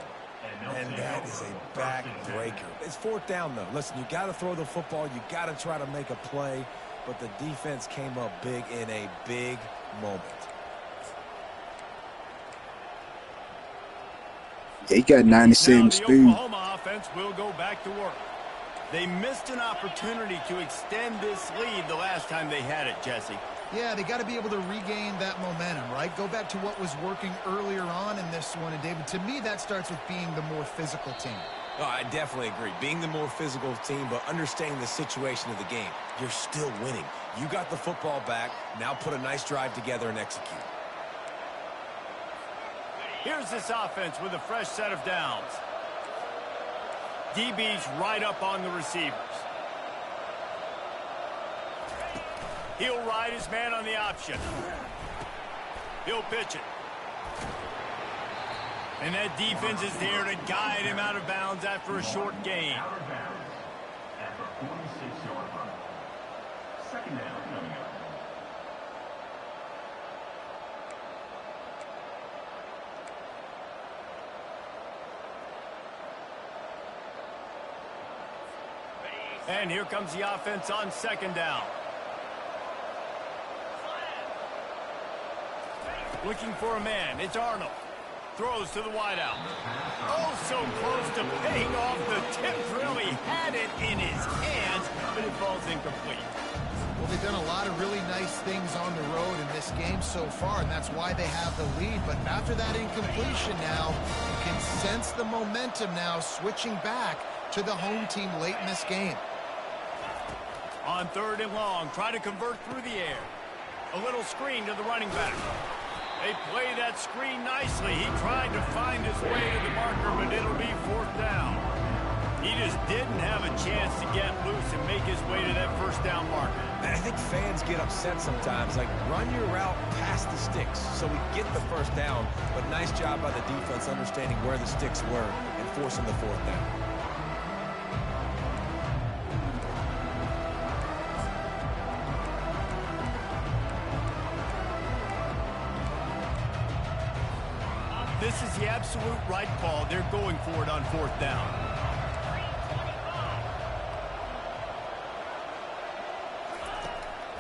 And that is a backbreaker. It's 4th down, though. Listen, you got to throw the football. You got to try to make a play. But the defense came up big in a big moment. He got 97 the speed. Oklahoma offense will go back to work. They missed an opportunity to extend this lead the last time they had it, Jesse. Yeah, they got to be able to regain that momentum, right? Go back to what was working earlier on in this one. And, David, to me, that starts with being the more physical team. Oh, I definitely agree. Being the more physical team, but understanding the situation of the game. You're still winning. You got the football back. Now put a nice drive together and execute. Here's this offense with a fresh set of downs. DB's right up on the receivers. He'll ride his man on the option. He'll pitch it. And that defense is there to guide him out of bounds after a short gain. Out of bounds after 46-yard run. 2nd down coming up. And here comes the offense on 2nd down. Looking for a man. It's Arnold. Throws to the wideout. Oh, so close to paying off the tip drill. He had it in his hands, but it falls incomplete. Well, they've done a lot of really nice things on the road in this game so far, and that's why they have the lead. But after that incompletion now, you can sense the momentum now switching back to the home team late in this game. On 3rd and long, try to convert through the air. A little screen to the running back. They play that screen nicely. He tried to find his way to the marker, but it'll be 4th down. He just didn't have a chance to get loose and make his way to that 1st down marker. I think fans get upset sometimes. Like, run your route past the sticks so we get the 1st down. But nice job by the defense understanding where the sticks were and forcing the 4th down. This is the absolute right call. They're going for it on 4th down.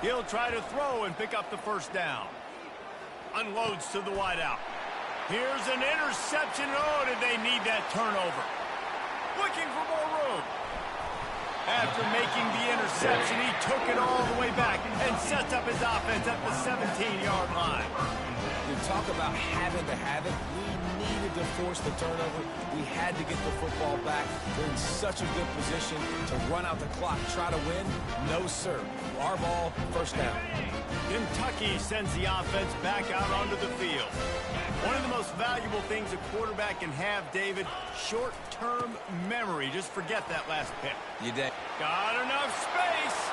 He'll try to throw and pick up the 1st down. Unloads to the wideout. Here's an interception. Oh, did they need that turnover? Looking for more room. After making the interception, he took it all the way back and sets up his offense at the 17-yard line. You talk about having to have it. We needed to force the turnover. We had to get the football back. We're in such a good position to run out the clock, try to win. No, sir. Our ball, 1st down. Kentucky sends the offense back out onto the field. One of the most valuable things a quarterback can have, David, short-term memory. Just forget that last pick. You did. Got enough space.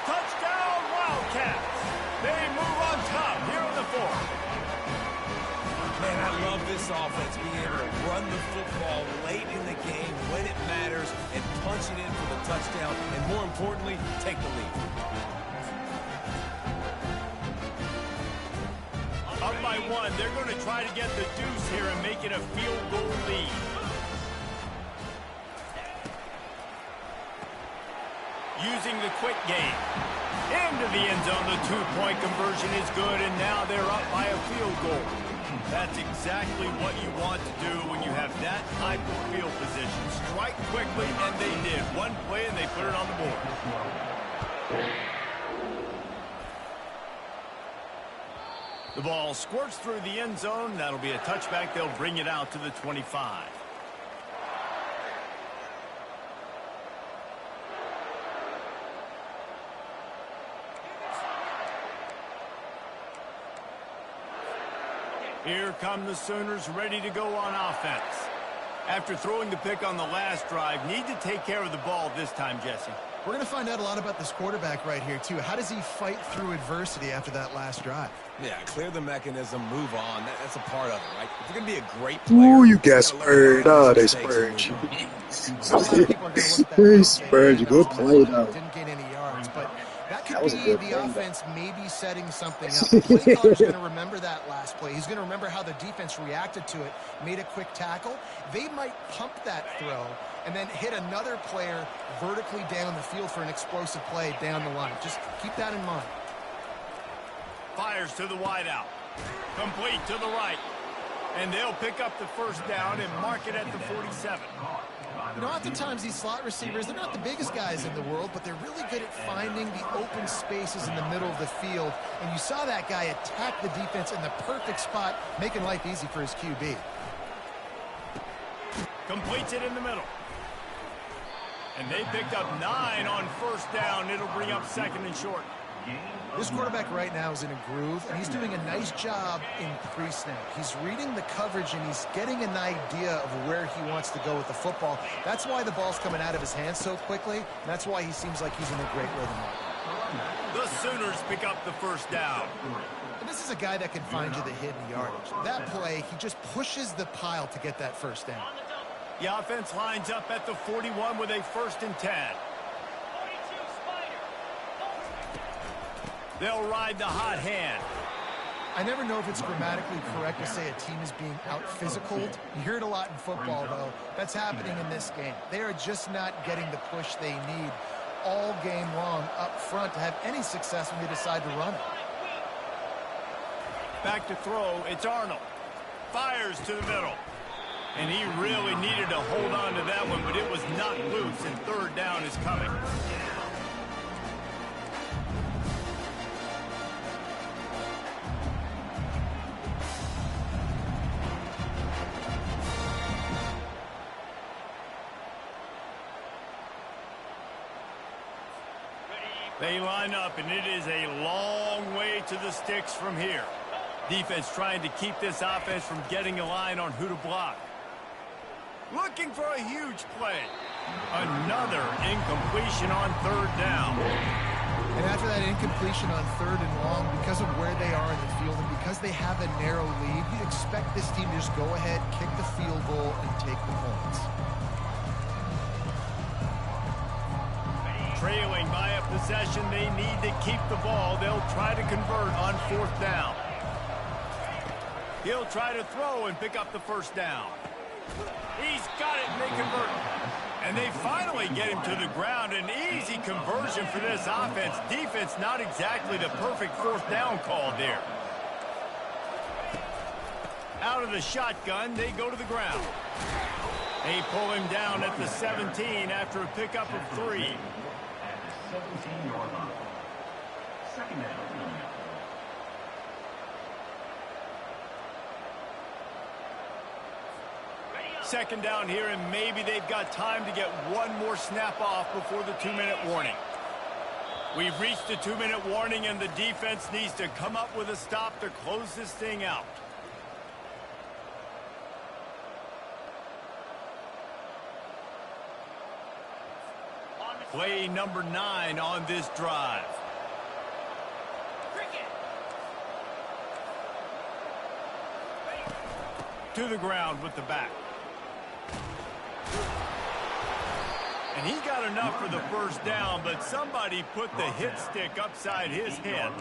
Touchdown, Wildcats. They move on top here in the fourth. Man, I love this offense being able to run the football late in the game when it matters and punch it in for the touchdown, and more importantly, take the lead. Up by one, they're going to try to get the deuce here and make it a field goal lead. Using the quick game. Into the end zone, the two-point conversion is good, and now they're up by a field goal. That's exactly what you want to do when you have that type of field position. Strike quickly, and they did. One play, and they put it on the board. The ball squirts through the end zone. That'll be a touchback. They'll bring it out to the 25. Here come the Sooners ready to go on offense. After throwing the pick on the last drive, need to take care of the ball this time, Jesse. We're going to find out a lot about this quarterback right here, too. How does he fight through adversity after that last drive? Yeah, clear the mechanism, move on. That's a part of it, right? If you're going to be a great player... Ooh, you got spurred. Oh, they spurred you. They spurred you. Good play, though. Didn't gain any yards, but that could be the offense maybe setting something up. The play caller's going to remember that last play. He's going to remember how the defense reacted to it, made a quick tackle. They might pump that throw and then hit another player vertically down the field for an explosive play down the line. Just keep that in mind. Fires to the wideout. Complete to the right. And they'll pick up the first down and mark it at the 47. You know, oftentimes these slot receivers, they're not the biggest guys in the world, but they're really good at finding the open spaces in the middle of the field. And you saw that guy attack the defense in the perfect spot, making life easy for his QB. Completes it in the middle. And they picked up 9 on first down. It'll bring up second and short. This quarterback right now is in a groove, and he's doing a nice job in pre-snap. He's reading the coverage, and he's getting an idea of where he wants to go with the football. That's why the ball's coming out of his hands so quickly, and that's why he seems like he's in a great rhythm right now. The Sooners pick up the first down. And this is a guy that can find you the hidden yardage. That play, he just pushes the pile to get that first down. The offense lines up at the 41 with a 1st and 10. They'll ride the hot hand. I never know if it's grammatically correct to say a team is being out-physicaled. You hear it a lot in football, though. That's happening in this game. They are just not getting the push they need all game long up front to have any success when they decide to run it. Back to throw, it's Arnold. Fires to the middle. And he really needed to hold on to that one, but it was not loose, and third down is coming. They line up, and it is a long way to the sticks from here. Defense trying to keep this offense from getting a line on who to block. Looking for a huge play. Another incompletion on third down. And after that incompletion on third and long, because of where they are in the field and because they have a narrow lead, you expect this team to just go ahead, kick the field goal, and take the points. Trailing by a possession, they need to keep the ball. They'll try to convert on fourth down. He'll try to throw and pick up the first down. He's got it, and they convert. And they finally get him to the ground. An easy conversion for this offense. Defense not exactly the perfect fourth down call there. Out of the shotgun, they go to the ground. They pull him down at the 17 after a pickup of 3. 17-yard line. Second down. Second down here, and maybe they've got time to get one more snap off before the 2-minute warning. We've reached the 2-minute warning, and the defense needs to come up with a stop to close this thing out. Play number 9 on this drive. To the ground with the back. And he got enough for the first down, but somebody put the hit stick upside his head.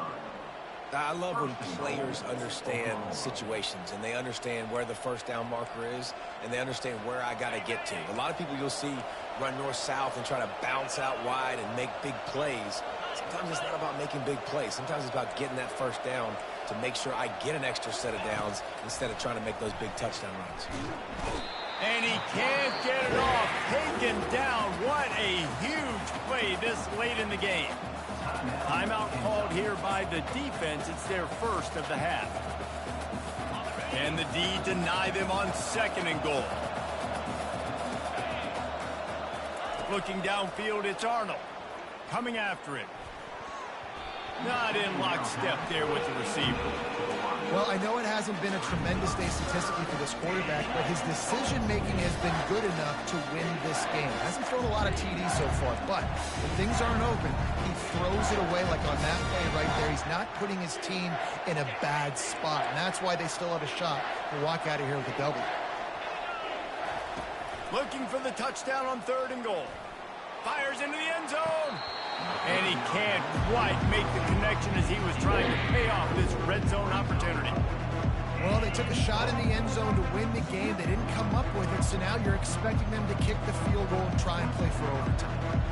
I love when players understand situations and they understand where the first down marker is and they understand where I got to get to. A lot of people you'll see run north-south and try to bounce out wide and make big plays. Sometimes it's not about making big plays. Sometimes it's about getting that first down to make sure I get an extra set of downs instead of trying to make those big touchdown runs. And he can't get it off. Taken down. What a huge play this late in the game. Timeout called here by the defense. It's their first of the half. And the D deny them on 2nd and goal. Looking downfield, it's Arnold. Coming after it. Not in lockstep there with the receiver. Well, I know it hasn't been a tremendous day statistically for this quarterback, but his decision-making has been good enough to win this game. Hasn't thrown a lot of TDs so far, but when things aren't open, he throws it away like on that play right there. He's not putting his team in a bad spot, and that's why they still have a shot to walk out of here with a W. Looking for the touchdown on 3rd and goal. Fires into the end zone. And he can't quite make the connection as he was trying to pay off this red zone opportunity. Well, they took a shot in the end zone to win the game. They didn't come up with it, so now you're expecting them to kick the field goal and try and play for overtime.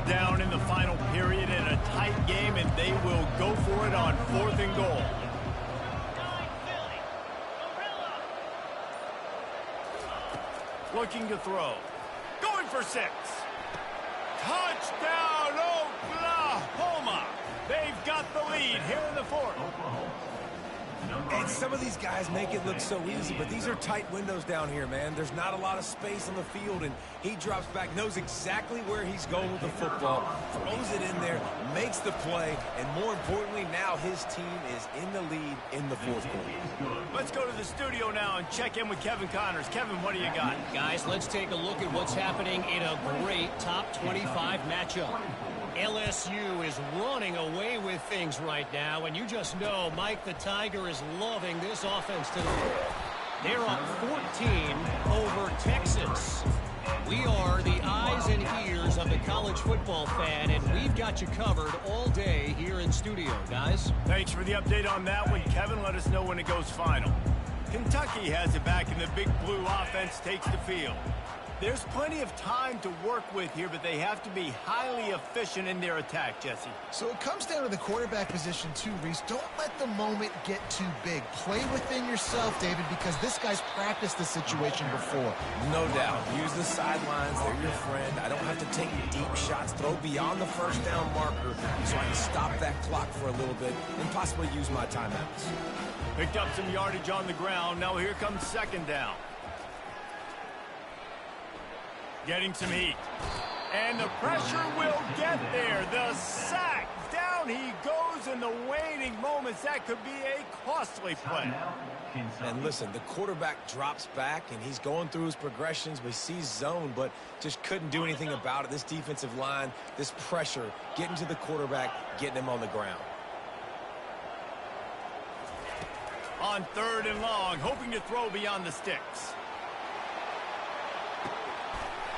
Down in the final period in a tight game, and they will go for it on 4th and goal. Looking to throw. Going for 6. Touchdown, Oklahoma! They've got the lead here in the 4th. And some of these guys make it look so easy, but these are tight windows down here, man. There's not a lot of space on the field, and he drops back, knows exactly where he's going with the football, throws it in there, makes the play, and more importantly, now his team is in the lead in the 4th quarter. Let's go to the studio now and check in with Kevin Connors. Kevin, what do you got? Guys, let's take a look at what's happening in a great top 25 matchup. LSU is running away with things right now, and you just know Mike the Tiger is loving this offense today. They're up 14 over Texas. We are the eyes and ears of the college football fan, and we've got you covered all day here in studio, guys. Thanks for the update on that one, Kevin. Let us know when it goes final. Kentucky has it back, and the Big Blue offense takes the field. There's plenty of time to work with here, but they have to be highly efficient in their attack, Jesse. So it comes down to the quarterback position too, Reese. Don't let the moment get too big. Play within yourself, David, because this guy's practiced the situation before. No doubt. Use the sidelines. They're your friend. I don't have to take deep shots. Throw beyond the first down marker so I can stop that clock for a little bit and possibly use my timeouts. Picked up some yardage on the ground. Now here comes 2nd down. Getting some heat. And the pressure will get there. The sack. Down he goes in the waning moments. That could be a costly play. And listen, the quarterback drops back, and he's going through his progressions. We see zone, but just couldn't do anything about it. This defensive line, this pressure, getting to the quarterback, getting him on the ground. On 3rd and long, hoping to throw beyond the sticks.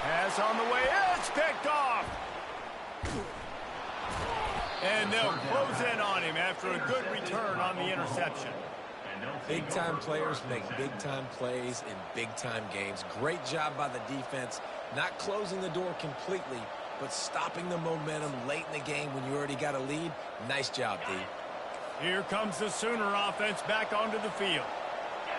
Pass on the way. It's picked off. And they'll close in on him after a good return on the interception. Big-time players make big-time plays in big-time games. Great job by the defense, not closing the door completely, but stopping the momentum late in the game when you already got a lead. Nice job, D. Here comes the Sooner offense back onto the field.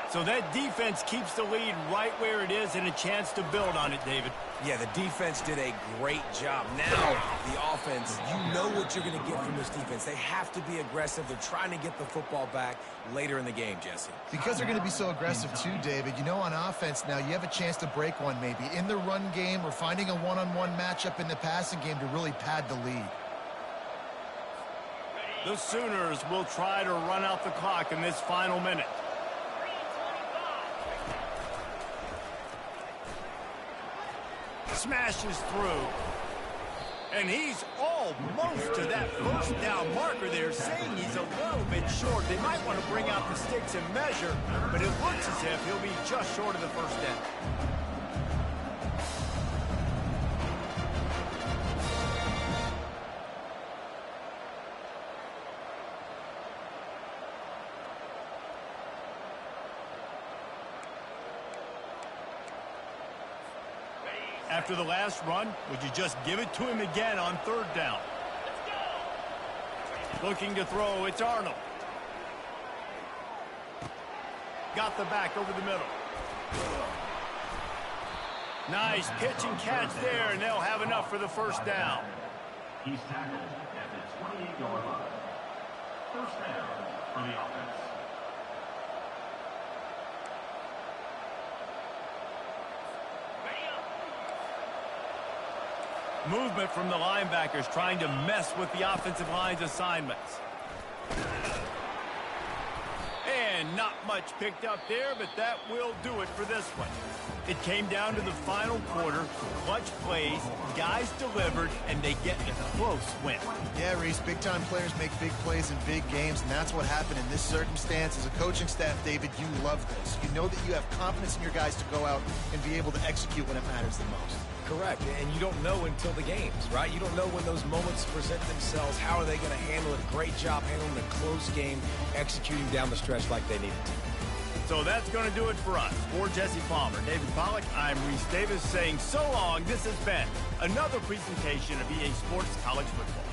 So that defense keeps the lead right where it is and a chance to build on it, David. Yeah, the defense did a great job. Now, the offense, you know what you're going to get from this defense. They have to be aggressive. They're trying to get the football back later in the game, Jesse. Because they're going to be so aggressive too, David, you know, on offense now, you have a chance to break one maybe in the run game or finding a one-on-one matchup in the passing game to really pad the lead. The Sooners will try to run out the clock in this final minute. Smashes through. And he's almost to that first down marker there, saying he's a little bit short. They might want to bring out the sticks and measure, but it looks as if he'll be just short of the first down. After the last run, would you just give it to him again on third down? Looking to throw, it's Arnold. Got the back over the middle. Nice pitch and catch there, and they'll have enough for the first down. He's tackled at the 28-yard line. First down for the offense. Movement from the linebackers trying to mess with the offensive line's assignments. And not much picked up there, but that will do it for this one. It came down to the final quarter, clutch plays, guys delivered, and they get a close win. Yeah, Reese, big-time players make big plays in big games, and that's what happened in this circumstance. As a coaching staff, David, you love this. You know that you have confidence in your guys to go out and be able to execute when it matters the most. Correct, and you don't know until the games, right? You don't know when those moments present themselves. How are they going to handle it? Great job handling a close game, executing down the stretch like they needed to. So that's going to do it for us. For Jesse Palmer, David Pollack, I'm Reese Davis saying so long. This has been another presentation of EA Sports College Football.